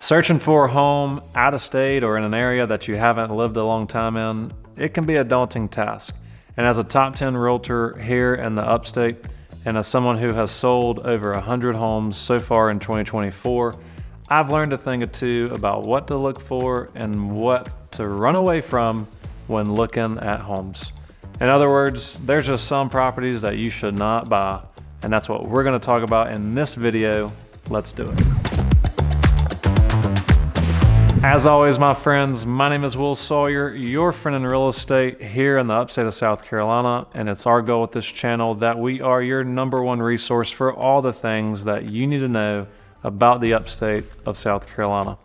Searching for a home out of state or in an area that you haven't lived a long time in, it can be a daunting task. And as a top 10 realtor here in the Upstate, and as someone who has sold over 100 homes so far in 2024, I've learned a thing or two about what to look for and what to run away from when looking at homes. In other words, there's just some properties that you should not buy, and that's what we're going to talk about in this video. Let's do it. As always, my friends, my name is Sawyer, your friend in real estate here in the upstate of South Carolina, and it's our goal with this channel that we are your #1 resource for all the things that you need to know about the upstate of South Carolina.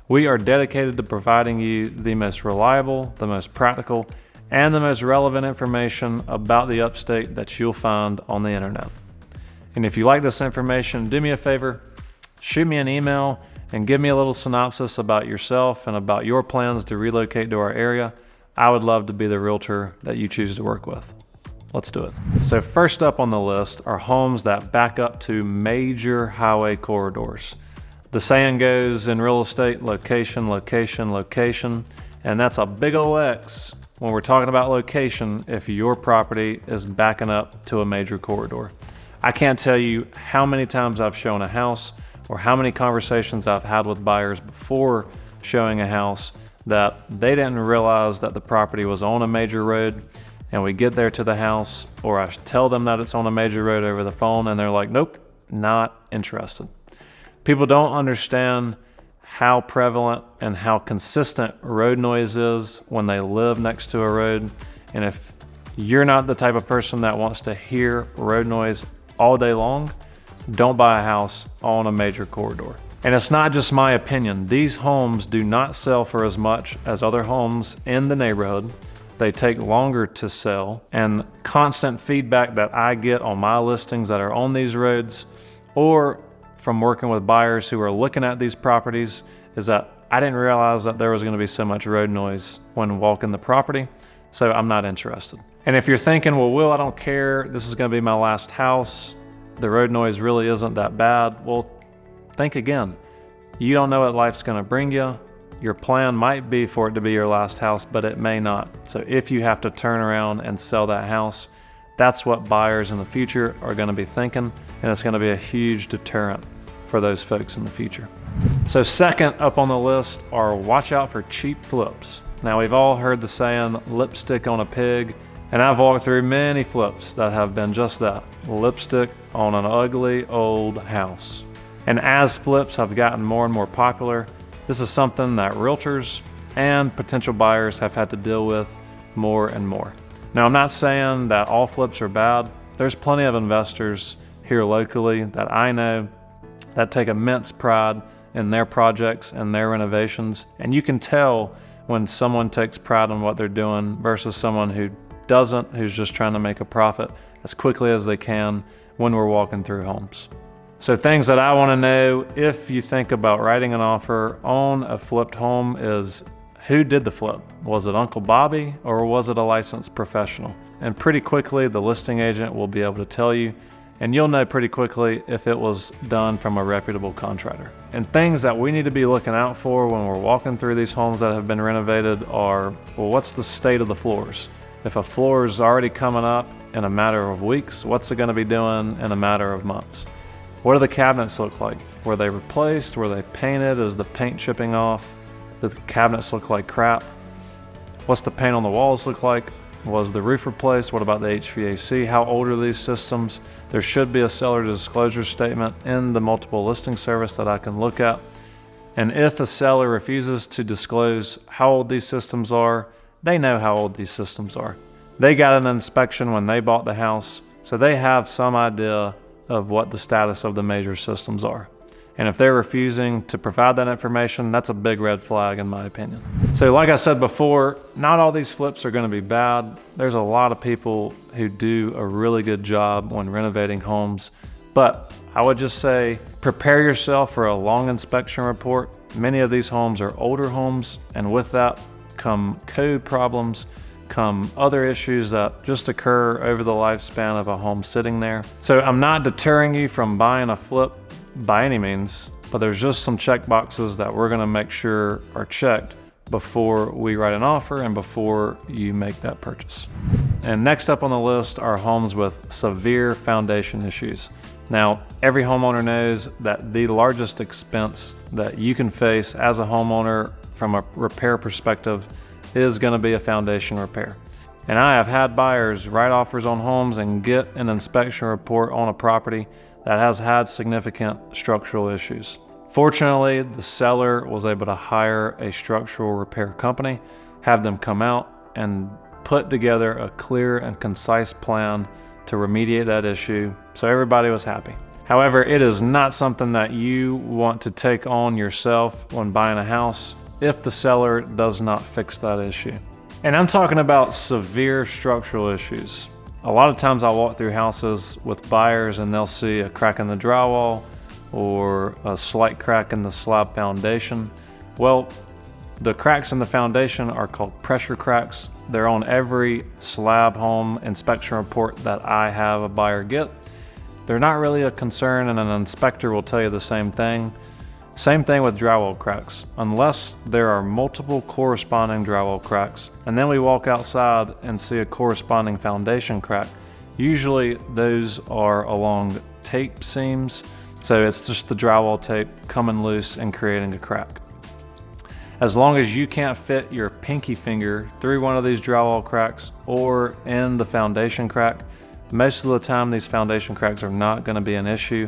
We are dedicated to providing you the most reliable, the most practical, and the most relevant information about the upstate that you'll find on the internet. And if you like this information, do me a favor, shoot me an email and give me a little synopsis about yourself and about your plans to relocate to our area. I would love to be the realtor that you choose to work with. Let's do it. So first up on the list are homes that back up to major highway corridors. The saying goes in real estate, location, location, location, and that's a big ol' X when we're talking about location if your property is backing up to a major corridor. I can't tell you how many times I've shown a house or how many conversations I've had with buyers before showing a house that they didn't realize that the property was on a major road, and we get there to the house, or I tell them that it's on a major road over the phone, and they're like, nope, not interested. People don't understand how prevalent and how consistent road noise is when they live next to a road. And if you're not the type of person that wants to hear road noise all day long, don't buy a house on a major corridor. And it's not just my opinion. These homes do not sell for as much as other homes in the neighborhood. They take longer to sell, and constant feedback that I get on my listings that are on these roads or from working with buyers who are looking at these properties is that I didn't realize that there was going to be so much road noise when walking the property, so I'm not interested. And if you're thinking, well, Will, I don't care, this is going to be my last house, the road noise really isn't that bad, well, think again. You don't know what life's going to bring you. Your plan might be for it to be your last house, but it may not. So if you have to turn around and sell that house, that's what buyers in the future are going to be thinking, and it's going to be a huge deterrent for those folks in the future. So second up on the list are watch out for cheap flips. Now, we've all heard the saying, lipstick on a pig, and I've walked through many flips that have been just that, lipstick on an ugly old house. And as flips have gotten more and more popular, this is something that realtors and potential buyers have had to deal with more and more. Now, I'm not saying that all flips are bad. There's plenty of investors here locally that I know that take immense pride in their projects and their renovations. And you can tell when someone takes pride in what they're doing versus someone who doesn't, who's just trying to make a profit as quickly as they can when we're walking through homes. So things that I want to know if you think about writing an offer on a flipped home is, who did the flip? Was it Uncle Bobby or was it a licensed professional? And pretty quickly the listing agent will be able to tell you, and you'll know pretty quickly if it was done from a reputable contractor. And things that we need to be looking out for when we're walking through these homes that have been renovated are, well, what's the state of the floors? If a floor is already coming up in a matter of weeks, what's it going to be doing in a matter of months? What do the cabinets look like? Were they replaced? Were they painted? Is the paint chipping off? Do the cabinets look like crap? What's the paint on the walls look like? Was the roof replaced? What about the HVAC? How old are these systems? There should be a seller disclosure statement in the multiple listing service that I can look at. And if a seller refuses to disclose how old these systems are, they know how old these systems are. They got an inspection when they bought the house, so they have some idea of what the status of the major systems are. And if they're refusing to provide that information, that's a big red flag in my opinion. So like I said before, not all these flips are going to be bad. There's a lot of people who do a really good job when renovating homes, but I would just say prepare yourself for a long inspection report. Many of these homes are older homes, and with that come code problems, come other issues that just occur over the lifespan of a home sitting there. So I'm not deterring you from buying a flip by any means. but there's just some check boxes that we're gonna make sure are checked before we write an offer and before you make that purchase. And next up on the list are homes with severe foundation issues. Now, every homeowner knows that the largest expense that you can face as a homeowner from a repair perspective is gonna be a foundation repair. And I have had buyers write offers on homes and get an inspection report on a property that has had significant structural issues. Fortunately, the seller was able to hire a structural repair company, have them come out and put together a clear and concise plan to remediate that issue, so everybody was happy. However, it is not something that you want to take on yourself when buying a house if the seller does not fix that issue. And I'm talking about severe structural issues. A lot of times I walk through houses with buyers and they'll see a crack in the drywall or a slight crack in the slab foundation. Well, the cracks in the foundation are called pressure cracks. They're on every slab home inspection report that I have a buyer get. They're not really a concern, and an inspector will tell you the same thing. Same thing with drywall cracks, unless there are multiple corresponding drywall cracks, and then we walk outside and see a corresponding foundation crack. Usually those are along tape seams, so it's just the drywall tape coming loose and creating a crack. As long as you can't fit your pinky finger through one of these drywall cracks or in the foundation crack, most of the time these foundation cracks are not going to be an issue.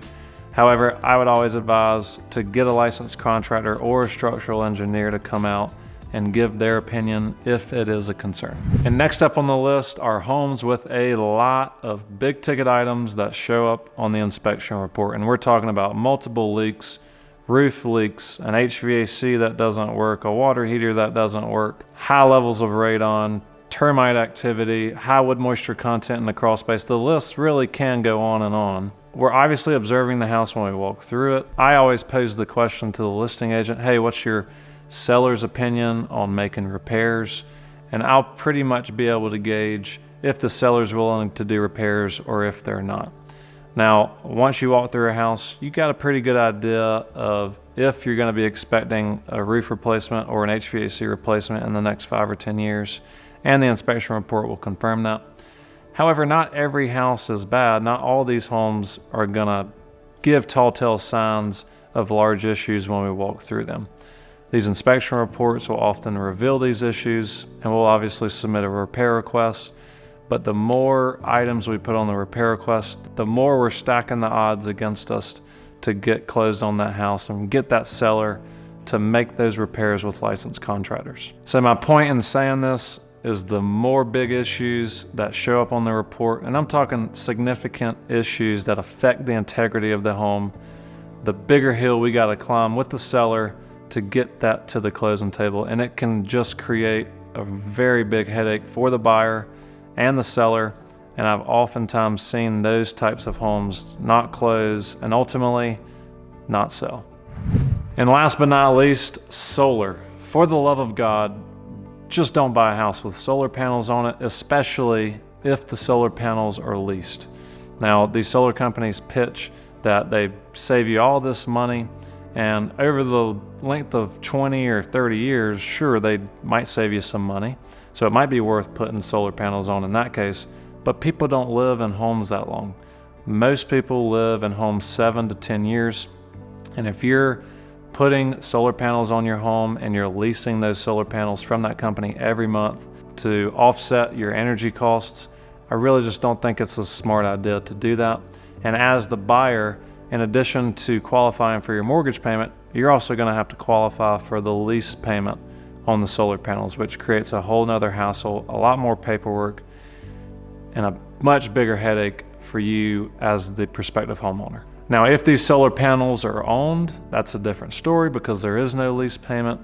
However, I would always advise to get a licensed contractor or a structural engineer to come out and give their opinion if it is a concern. And next up on the list are homes with a lot of big ticket items that show up on the inspection report. And we're talking about multiple leaks, roof leaks, an HVAC that doesn't work, a water heater that doesn't work, high levels of radon, termite activity, high wood moisture content in the crawl space. The list really can go on and on. We're obviously observing the house when we walk through it. I always pose the question to the listing agent, hey, what's your seller's opinion on making repairs? And I'll pretty much be able to gauge if the seller's willing to do repairs or if they're not. Now, once you walk through a house, you got a pretty good idea of if you're going to be expecting a roof replacement or an HVAC replacement in the next 5 or 10 years, and the inspection report will confirm that. However, not every house is bad. Not all these homes are going to give tall tale signs of large issues when we walk through them. These inspection reports will often reveal these issues, and we'll obviously submit a repair request. But the more items we put on the repair request, the more we're stacking the odds against us to get closed on that house and get that seller to make those repairs with licensed contractors. So my point in saying this is the more big issues that show up on the report, and I'm talking significant issues that affect the integrity of the home, the bigger hill we got to climb with the seller to get that to the closing table. And it can just create a very big headache for the buyer and the seller. And I've oftentimes seen those types of homes not close and ultimately not sell. And last but not least, solar. For the love of God, just don't buy a house with solar panels on it, especially if the solar panels are leased. Now, these solar companies pitch that they save you all this money, and over the length of 20 or 30 years, sure, they might save you some money. So it might be worth putting solar panels on in that case, but people don't live in homes that long. Most people live in homes 7 to 10 years, and if you're putting solar panels on your home and you're leasing those solar panels from that company every month to offset your energy costs, I really just don't think it's a smart idea to do that. And as the buyer, in addition to qualifying for your mortgage payment, you're also going to have to qualify for the lease payment on the solar panels, which creates a whole nother hassle, a lot more paperwork, and a much bigger headache for you as the prospective homeowner. Now, if these solar panels are owned, that's a different story because there is no lease payment,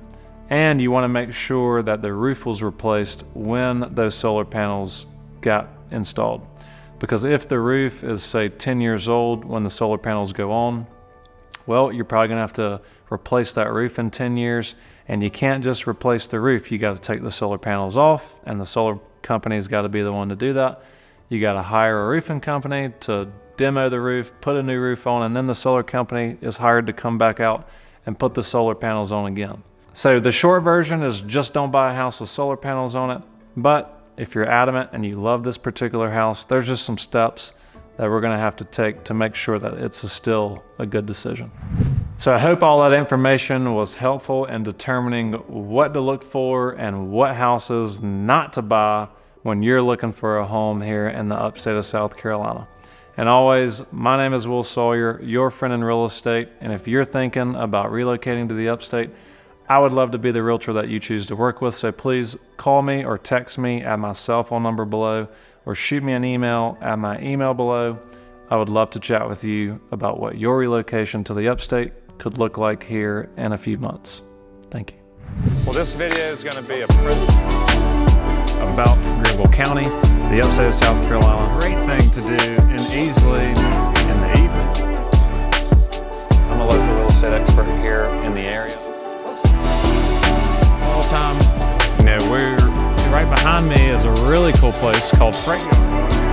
and you want to make sure that the roof was replaced when those solar panels got installed. Because if the roof is, say, 10 years old when the solar panels go on, well, you're probably going to have to replace that roof in 10 years, and you can't just replace the roof. You got to take the solar panels off, and the solar company's got to be the one to do that. You got to hire a roofing company to demo the roof, put a new roof on, and then the solar company is hired to come back out and put the solar panels on again. So the short version is just don't buy a house with solar panels on it. But if you're adamant and you love this particular house, there's just some steps that we're gonna have to take to make sure that it's still a good decision. So I hope all that information was helpful in determining what to look for and what houses not to buy when you're looking for a home here in the upstate of South Carolina. And always, my name is Will Sawyer, your friend in real estate. And if you're thinking about relocating to the upstate, I would love to be the realtor that you choose to work with. So please call me or text me at my cell phone number below, or shoot me an email at my email below. I would love to chat with you about what your relocation to the upstate could look like here in a few months. Thank you. Well, this video is going to be a about Greenville County, the upstate of South Carolina. Great thing to do and easily in the evening. I'm a local real estate expert here in the area. All time, we're right behind me is a really cool place called Freight Yard.